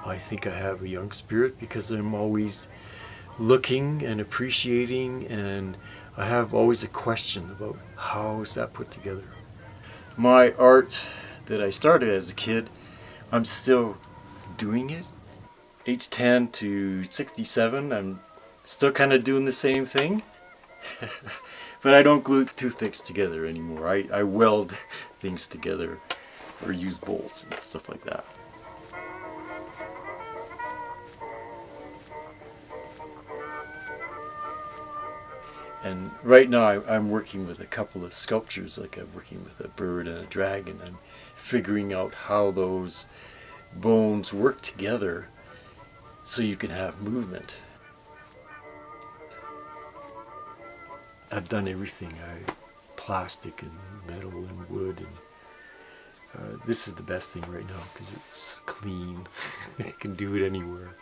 I think I have a young spirit because I'm always looking and appreciating, and I have always a question about how is that put together. My art that I started as a kid, I'm still doing it. Age 10 to 67, I'm still kind of doing the same thing. But I don't glue toothpicks together anymore. I weld things together or use bolts and stuff like that. And right now I'm working with a couple of sculptures, like I'm working with a bird and a dragon. I'm figuring out how those bones work together so you can have movement. I've done everything. Plastic and metal and wood, and this is the best thing right now because it's clean. I can do it anywhere.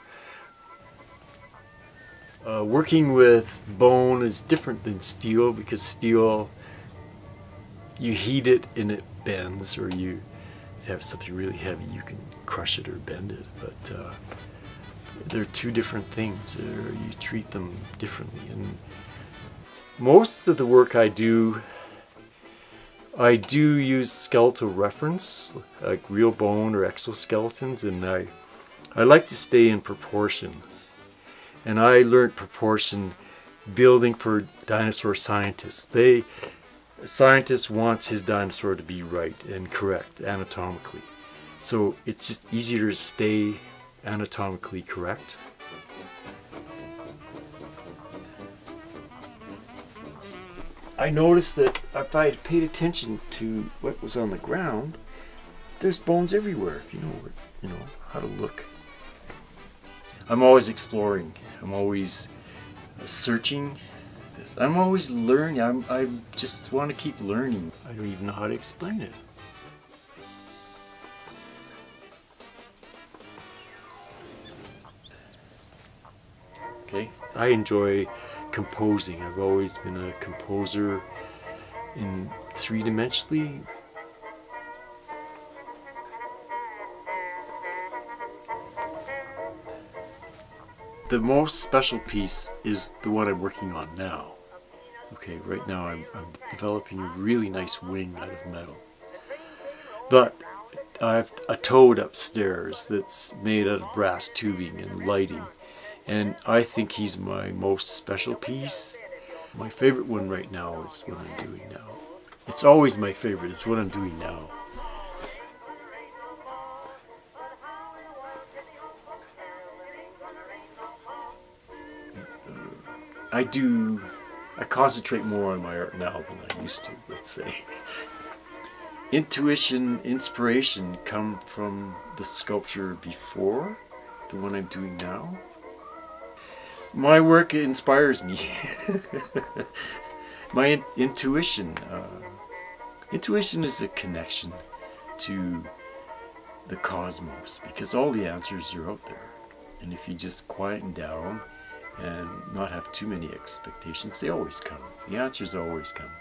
Working with bone is different than steel because steel, you heat it and it bends, or if you have something really heavy you can crush it or bend it, but they're two different things. You treat them differently. And most of the work I do use skeletal reference, like real bone or exoskeletons, and I like to stay in proportion. And I learned proportion building for dinosaur scientists. Scientist wants his dinosaur to be right and correct anatomically. So it's just easier to stay anatomically correct. I noticed that if I had paid attention to what was on the ground, there's bones everywhere if you know how to look. I'm always exploring. I'm always searching. I'm always learning. I just want to keep learning. I don't even know how to explain it. Okay. I enjoy composing. I've always been a composer in three-dimensionally. The most special piece is the one I'm working on now. Okay, right now I'm developing a really nice wing out of metal. But I have a toad upstairs that's made out of brass tubing and lighting. And I think he's my most special piece. My favorite one right now is what I'm doing now. It's always my favorite. It's what I'm doing now. I concentrate more on my art now than I used to, let's say. Intuition, inspiration come from the sculpture before, the one I'm doing now. My work inspires me. My intuition. Intuition is a connection to the cosmos because all the answers are out there. And if you just quieten down and not have too many expectations, they always come. The answers always come.